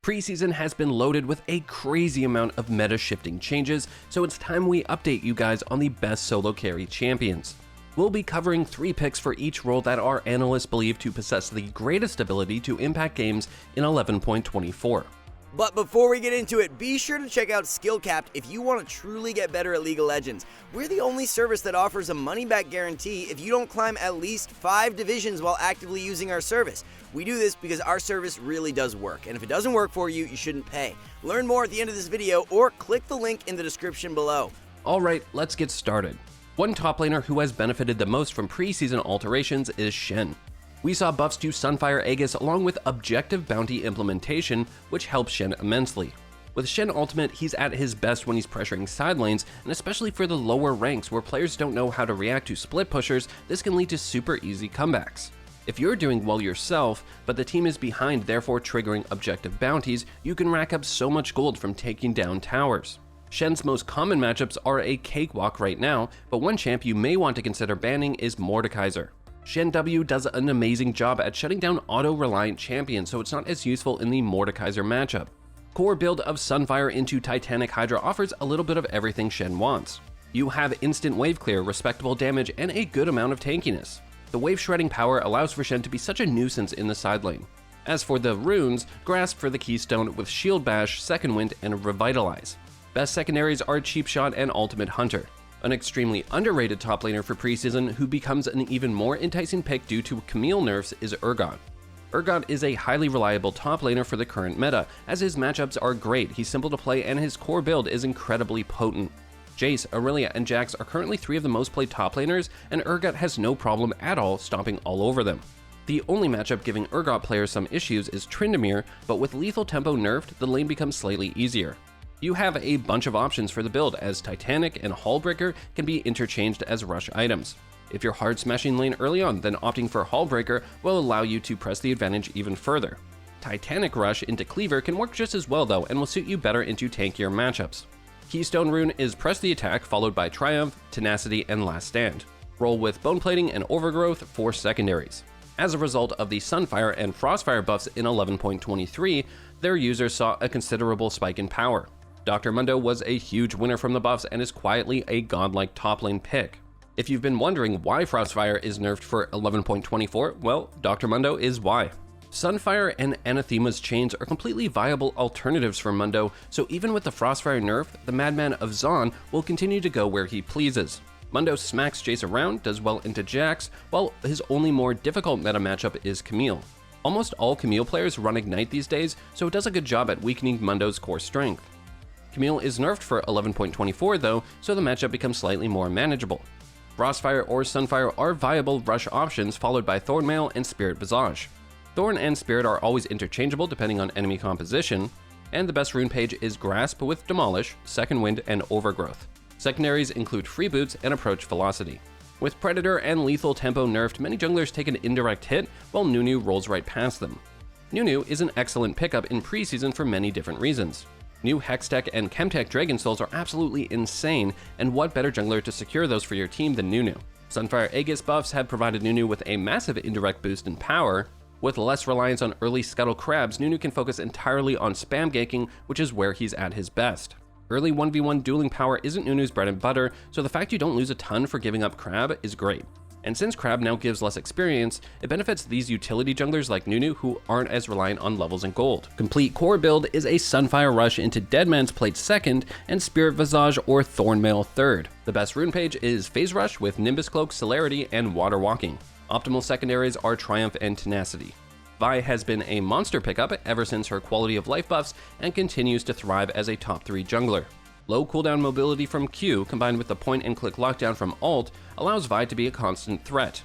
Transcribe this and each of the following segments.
Preseason has been loaded with a crazy amount of meta-shifting changes, so it's time we update you guys on the best solo carry champions. We'll be covering 3 picks for each role that our analysts believe to possess the greatest ability to impact games in 11.24. But before we get into it, be sure to check out SkillCapped if you want to truly get better at League of Legends. We're the only service that offers a money-back guarantee if you don't climb at least 5 divisions while actively using our service. We do this because our service really does work, and if it doesn't work for you, you shouldn't pay. Learn more at the end of this video or click the link in the description below. Alright, let's get started. One top laner who has benefited the most from preseason alterations is Shen. We saw buffs to Sunfire Aegis along with objective bounty implementation, which helps Shen immensely. With Shen Ultimate, he's at his best when he's pressuring side lanes, and especially for the lower ranks where players don't know how to react to split pushers, this can lead to super easy comebacks. If you're doing well yourself, but the team is behind therefore triggering objective bounties, you can rack up so much gold from taking down towers. Shen's most common matchups are a cakewalk right now, but one champ you may want to consider banning is Mordekaiser. Shen W does an amazing job at shutting down auto-reliant champions, so it's not as useful in the Mordekaiser matchup. Core build of Sunfire into Titanic Hydra offers a little bit of everything Shen wants. You have instant wave clear, respectable damage, and a good amount of tankiness. The wave shredding power allows for Shen to be such a nuisance in the side lane. As for the runes, Grasp for the Keystone with Shield Bash, Second Wind, and Revitalize. Best secondaries are Cheap Shot and Ultimate Hunter. An extremely underrated top laner for preseason who becomes an even more enticing pick due to Camille nerfs is Urgot. Urgot is a highly reliable top laner for the current meta, as his matchups are great, he's simple to play, and his core build is incredibly potent. Jace, Aurelia, and Jax are currently 3 of the most played top laners, and Urgot has no problem at all stomping all over them. The only matchup giving Urgot players some issues is Tryndamere, but with lethal tempo nerfed, the lane becomes slightly easier. You have a bunch of options for the build, as Titanic and Hullbreaker can be interchanged as rush items. If you're hard smashing lane early on, then opting for Hullbreaker will allow you to press the advantage even further. Titanic Rush into Cleaver can work just as well though, and will suit you better into tankier matchups. Keystone Rune is Press the Attack followed by Triumph, Tenacity, and Last Stand. Roll with Bone Plating and Overgrowth for secondaries. As a result of the Sunfire and Frostfire buffs in 11.23, their users saw a considerable spike in power. Dr. Mundo was a huge winner from the buffs and is quietly a godlike top lane pick. If you've been wondering why Frostfire is nerfed for 11.24, well, Dr. Mundo is why. Sunfire and Anathema's chains are completely viable alternatives for Mundo, so even with the Frostfire nerf, the Madman of Zaun will continue to go where he pleases. Mundo smacks Jace around, does well into Jax, while his only more difficult meta matchup is Camille. Almost all Camille players run Ignite these days, so it does a good job at weakening Mundo's core strength. Camille is nerfed for 11.24 though, so the matchup becomes slightly more manageable. Frostfire or Sunfire are viable rush options, followed by Thornmail and Spirit Visage. Thorn and Spirit are always interchangeable depending on enemy composition, and the best rune page is Grasp with Demolish, Second Wind, and Overgrowth. Secondaries include Freeboots and Approach Velocity. With Predator and Lethal Tempo nerfed, many junglers take an indirect hit, while Nunu rolls right past them. Nunu is an excellent pickup in preseason for many different reasons. New Hextech and Chemtech Dragon Souls are absolutely insane, and what better jungler to secure those for your team than Nunu? Sunfire Aegis buffs have provided Nunu with a massive indirect boost in power. With less reliance on early Scuttle Crabs, Nunu can focus entirely on spam ganking, which is where he's at his best. Early 1v1 dueling power isn't Nunu's bread and butter, so the fact you don't lose a ton for giving up Crab is great. And since Crab now gives less experience, it benefits these utility junglers like Nunu who aren't as reliant on levels and gold. Complete core build is a Sunfire Rush into Deadman's Plate second and Spirit Visage or Thornmail third. The best rune page is Phase Rush with Nimbus Cloak, Celerity, and Water Walking. Optimal secondaries are Triumph and Tenacity. Vi has been a monster pickup ever since her quality of life buffs and continues to thrive as a top 3 jungler. Low cooldown mobility from Q combined with the point and click lockdown from ult allows Vi to be a constant threat.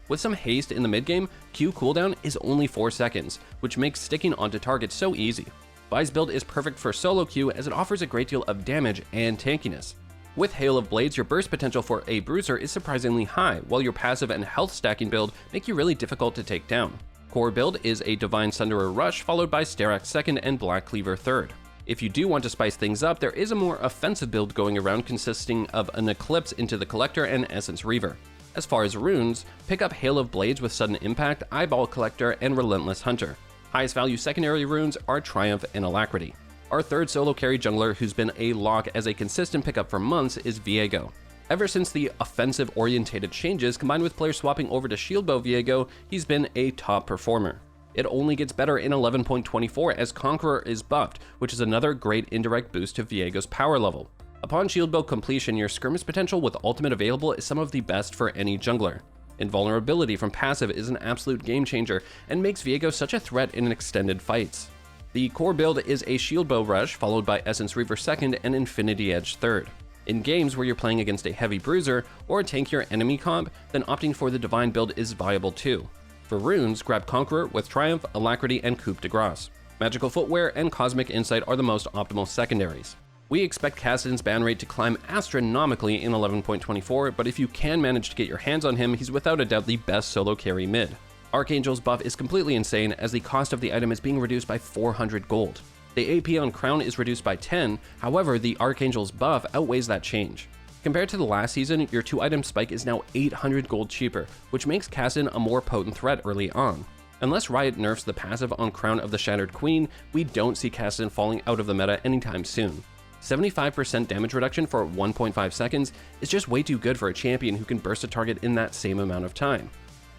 With some haste in the mid game, Q cooldown is only 4 seconds, which makes sticking onto targets so easy. Vi's build is perfect for solo Q as it offers a great deal of damage and tankiness. With Hail of Blades, your burst potential for a bruiser is surprisingly high, while your passive and health stacking build make you really difficult to take down. Core build is a Divine Sunderer Rush followed by Sterak second and Black Cleaver third. If you do want to spice things up, there is a more offensive build going around consisting of an Eclipse into the Collector and Essence Reaver. As far as runes, pick up Hail of Blades with Sudden Impact, Eyeball Collector, and Relentless Hunter. Highest value secondary runes are Triumph and Alacrity. Our third solo carry jungler who's been a lock as a consistent pickup for months is Viego. Ever since the offensive-orientated changes combined with players swapping over to Shieldbow Viego, he's been a top performer. It only gets better in 11.24 as Conqueror is buffed, which is another great indirect boost to Viego's power level. Upon Shieldbow completion, your skirmish potential with ultimate available is some of the best for any jungler. Invulnerability from passive is an absolute game changer and makes Viego such a threat in extended fights. The core build is a Shieldbow Rush followed by Essence Reaver 2nd and Infinity Edge 3rd. In games where you're playing against a heavy bruiser or a tankier enemy comp, then opting for the Divine build is viable too. For runes, grab Conqueror with Triumph, Alacrity, and Coup de Grace. Magical Footwear and Cosmic Insight are the most optimal secondaries. We expect Kassadin's ban rate to climb astronomically in 11.24, but if you can manage to get your hands on him, he's without a doubt the best solo carry mid. Archangel's buff is completely insane as the cost of the item is being reduced by 400 gold. The AP on Crown is reduced by 10, however, the Archangel's buff outweighs that change. Compared to the last season, your 2-item spike is now 800 gold cheaper, which makes Kassadin a more potent threat early on. Unless Riot nerfs the passive on Crown of the Shattered Queen, we don't see Kassadin falling out of the meta anytime soon. 75% damage reduction for 1.5 seconds is just way too good for a champion who can burst a target in that same amount of time.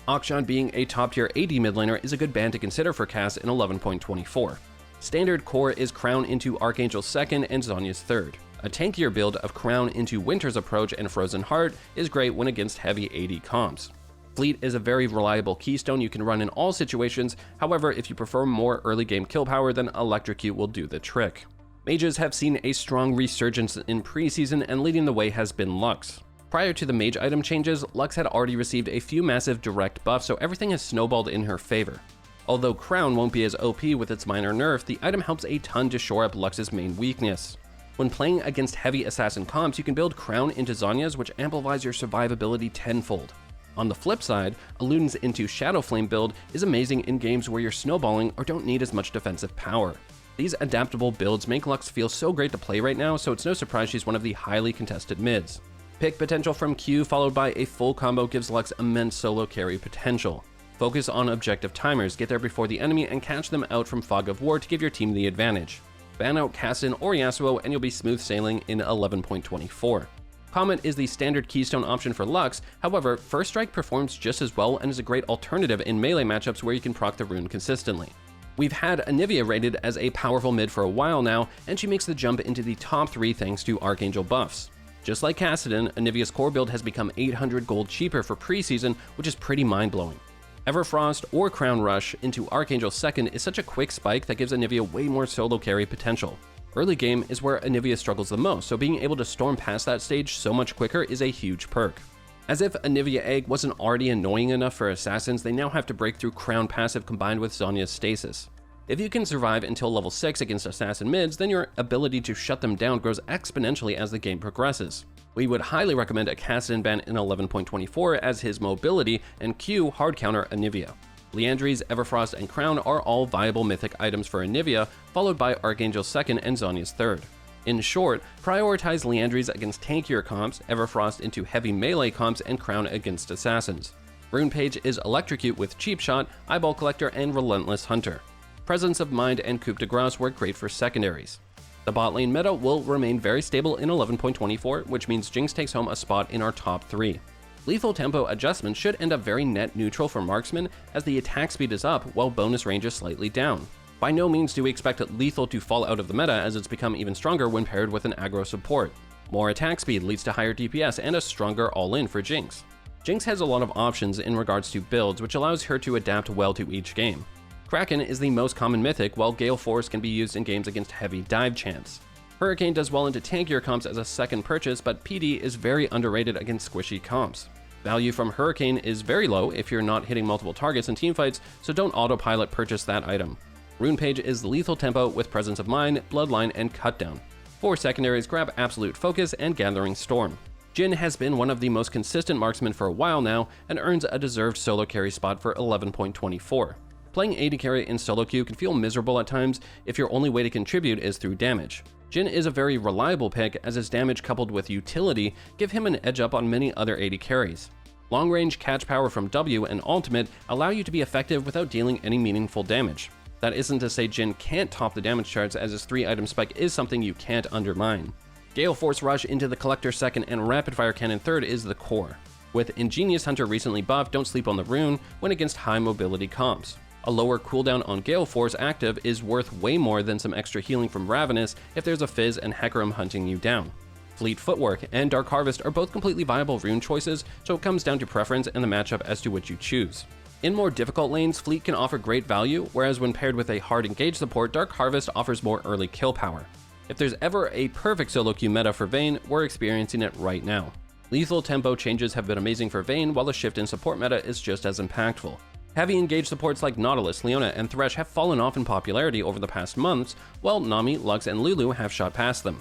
Akshan being a top-tier AD mid laner is a good ban to consider for Cass in 11.24. Standard core is Crown into Archangel's 2nd and Zhonya's 3rd. A tankier build of Crown into Winter's Approach and Frozen Heart is great when against heavy AD comps. Fleet is a very reliable keystone you can run in all situations, however if you prefer more early game kill power then Electrocute will do the trick. Mages have seen a strong resurgence in preseason and leading the way has been Lux. Prior to the mage item changes, Lux had already received a few massive direct buffs so everything has snowballed in her favor. Although Crown won't be as OP with its minor nerf, the item helps a ton to shore up Lux's main weakness. When playing against heavy assassin comps, you can build Crown into Zhonya's, which amplifies your survivability tenfold. On the flip side, a Luden's into Shadow Flame build is amazing in games where you're snowballing or don't need as much defensive power. These adaptable builds make Lux feel so great to play right now, so it's no surprise she's one of the highly contested mids. Pick potential from Q followed by a full combo gives Lux immense solo carry potential. Focus on objective timers, get there before the enemy and catch them out from Fog of War to give your team the advantage. Ban out Kassadin or Yasuo and you'll be smooth sailing in 11.24. Comet is the standard keystone option for Lux, however, First Strike performs just as well and is a great alternative in melee matchups where you can proc the rune consistently. We've had Anivia rated as a powerful mid for a while now, and she makes the jump into the top 3 thanks to Archangel buffs. Just like Kassadin, Anivia's core build has become 800 gold cheaper for preseason, which is pretty mind-blowing. Everfrost or Crown Rush into Archangel's 2nd is such a quick spike that gives Anivia way more solo carry potential. Early game is where Anivia struggles the most, so being able to storm past that stage so much quicker is a huge perk. As if Anivia Egg wasn't already annoying enough for assassins, they now have to break through Crown passive combined with Zhonya's stasis. If you can survive until level 6 against assassin mids, then your ability to shut them down grows exponentially as the game progresses. We would highly recommend a Kassadin ban in 11.24 as his mobility and Q hard counter Anivia. Liandry's, Everfrost, and Crown are all viable mythic items for Anivia, followed by Archangel's 2nd and Zhonya's 3rd. In short, prioritize Liandry's against tankier comps, Everfrost into heavy melee comps, and Crown against assassins. Rune Page is Electrocute with Cheap Shot, Eyeball Collector, and Relentless Hunter. Presence of Mind and Coup de Grace work great for secondaries. The bot lane meta will remain very stable in 11.24, which means Jinx takes home a spot in our top 3. Lethal tempo adjustments should end up very net neutral for marksmen as the attack speed is up while bonus range is slightly down. By no means do we expect lethal to fall out of the meta as it's become even stronger when paired with an aggro support. More attack speed leads to higher DPS and a stronger all-in for Jinx. Jinx has a lot of options in regards to builds, which allows her to adapt well to each game. Kraken is the most common mythic, while Gale Force can be used in games against heavy dive champs. Hurricane does well into tankier comps as a second purchase, but PD is very underrated against squishy comps. Value from Hurricane is very low if you're not hitting multiple targets in teamfights, so don't autopilot purchase that item. Rune Page is lethal tempo with Presence of Mind, Bloodline, and Cutdown. For secondaries, grab Absolute Focus and Gathering Storm. Jhin has been one of the most consistent marksmen for a while now and earns a deserved solo carry spot for 11.24. Playing AD carry in solo queue can feel miserable at times if your only way to contribute is through damage. Jhin is a very reliable pick as his damage coupled with utility give him an edge up on many other AD carries. Long range catch power from W and ultimate allow you to be effective without dealing any meaningful damage. That isn't to say Jhin can't top the damage charts, as his 3-item spike is something you can't undermine. Gale Force Rush into the Collector second and Rapid Fire Cannon third is the core. With Ingenious Hunter recently buffed, don't sleep on the rune when against high mobility comps. A lower cooldown on Gale Force active is worth way more than some extra healing from Ravenous if there's a Fizz and Hecarim hunting you down. Fleet Footwork and Dark Harvest are both completely viable rune choices, so it comes down to preference and the matchup as to which you choose. In more difficult lanes, Fleet can offer great value, whereas when paired with a hard engage support, Dark Harvest offers more early kill power. If there's ever a perfect solo queue meta for Vayne, we're experiencing it right now. Lethal tempo changes have been amazing for Vayne, while the shift in support meta is just as impactful. Heavy engage supports like Nautilus, Leona, and Thresh have fallen off in popularity over the past months, while Nami, Lux, and Lulu have shot past them.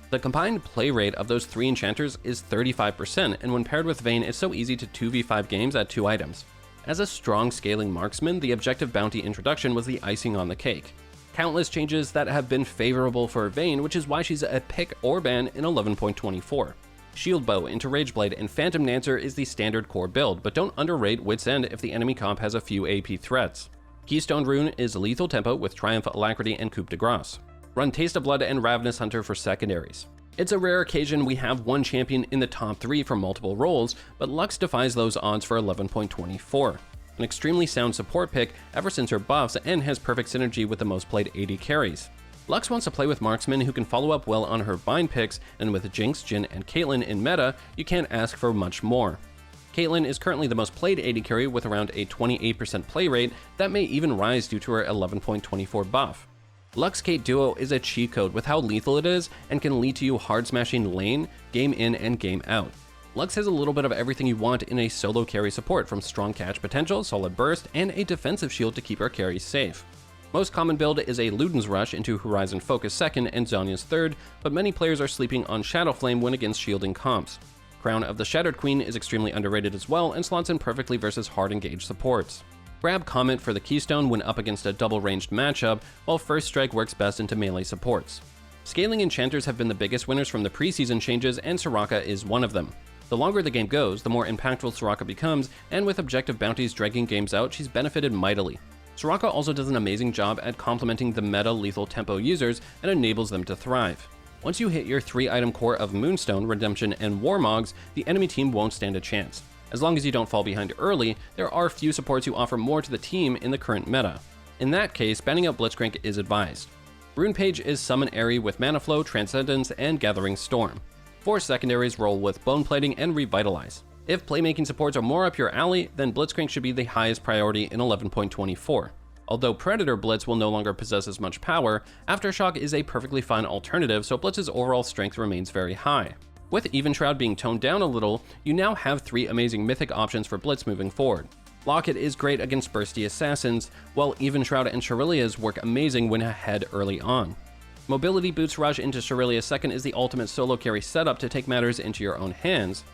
The combined play rate of those 3 enchanters is 35%, and when paired with Vayne, it's so easy to 2v5 games at 2 items. As a strong scaling marksman, the objective bounty introduction was the icing on the cake. Countless changes that have been favorable for Vayne, which is why she's a pick or ban in 11.24. Shield Bow into Rageblade and Phantom Dancer is the standard core build, but don't underrate Wit's End if the enemy comp has a few AP threats. Keystone Rune is lethal tempo with Triumph, Alacrity, and Coup de Grace. Run Taste of Blood and Ravenous Hunter for secondaries. It's a rare occasion we have one champion in the top 3 for multiple roles, but Lux defies those odds for 11.24. An extremely sound support pick ever since her buffs and has perfect synergy with the most played AD carries. Lux wants to play with marksmen who can follow up well on her bind picks, and with Jinx, Jhin, and Caitlyn in meta, you can't ask for much more. Caitlyn is currently the most played AD carry with around a 28% play rate that may even rise due to her 11.24 buff. Lux-Cait duo is a cheat code with how lethal it is and can lead to you hard smashing lane, game in and game out. Lux has a little bit of everything you want in a solo carry support, from strong catch potential, solid burst, and a defensive shield to keep our carries safe. Most common build is a Luden's Rush into Horizon Focus second and Zhonya's third, but many players are sleeping on Shadow Flame when against shielding comps. Crown of the Shattered Queen is extremely underrated as well and slots in perfectly versus hard engage supports. Grab Comet for the Keystone when up against a double-ranged matchup, while First Strike works best into melee supports. Scaling enchanters have been the biggest winners from the preseason changes, and Soraka is one of them. The longer the game goes, the more impactful Soraka becomes, and with objective bounties dragging games out, she's benefited mightily. Soraka also does an amazing job at complementing the meta lethal tempo users and enables them to thrive. Once you hit your 3-item core of Moonstone, Redemption, and Warmogs, the enemy team won't stand a chance. As long as you don't fall behind early, there are few supports who offer more to the team in the current meta. In that case, banning out Blitzcrank is advised. Rune Page is Summon Airy with Mana Flow, Transcendence, and Gathering Storm. 4 secondaries roll with Bone Plating and Revitalize. If playmaking supports are more up your alley, then Blitzcrank should be the highest priority in 11.24. Although Predator Blitz will no longer possess as much power, Aftershock is a perfectly fine alternative, so Blitz's overall strength remains very high. With Even Shroud being toned down a little, you now have 3 amazing mythic options for Blitz moving forward. Locket is great against bursty assassins, while Even Shroud and Shurelya's work amazing when ahead early on. Mobility Boots Rush into Shurelya second is the ultimate solo carry setup to take matters into your own hands.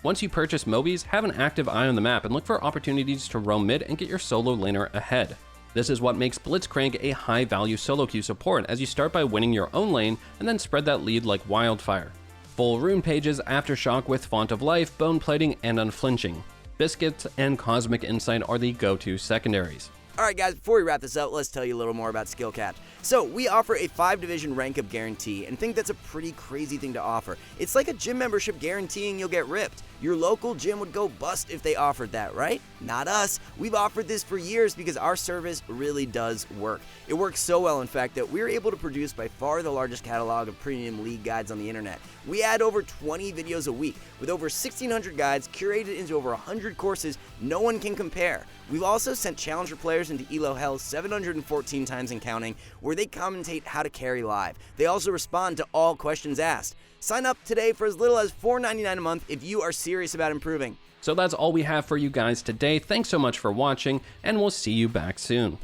Once you purchase Mobies, have an active eye on the map and look for opportunities to roam mid and get your solo laner ahead. This is what makes Blitzcrank a high-value solo queue support, as you start by winning your own lane and then spread that lead like wildfire. Full Rune Pages, Aftershock with Font of Life, Bone Plating, and Unflinching. Biscuits and Cosmic Insight are the go-to secondaries. Alright guys, before we wrap this up, let's tell you a little more about SkillCapped. So, we offer a 5-division rank up guarantee, and think that's a pretty crazy thing to offer. It's like a gym membership guaranteeing you'll get ripped. Your local gym would go bust if they offered that, right? Not us. We've offered this for years because our service really does work. It works so well, in fact, that we're able to produce by far the largest catalog of premium league guides on the internet. We add over 20 videos a week, with over 1,600 guides curated into over 100 courses no one can compare. We've also sent challenger players into ELO Hell 714 times and counting, where they commentate how to carry live. They also respond to all questions asked. Sign up today for as little as $4.99 a month if you are serious about improving. So that's all we have for you guys today. Thanks so much for watching, and we'll see you back soon.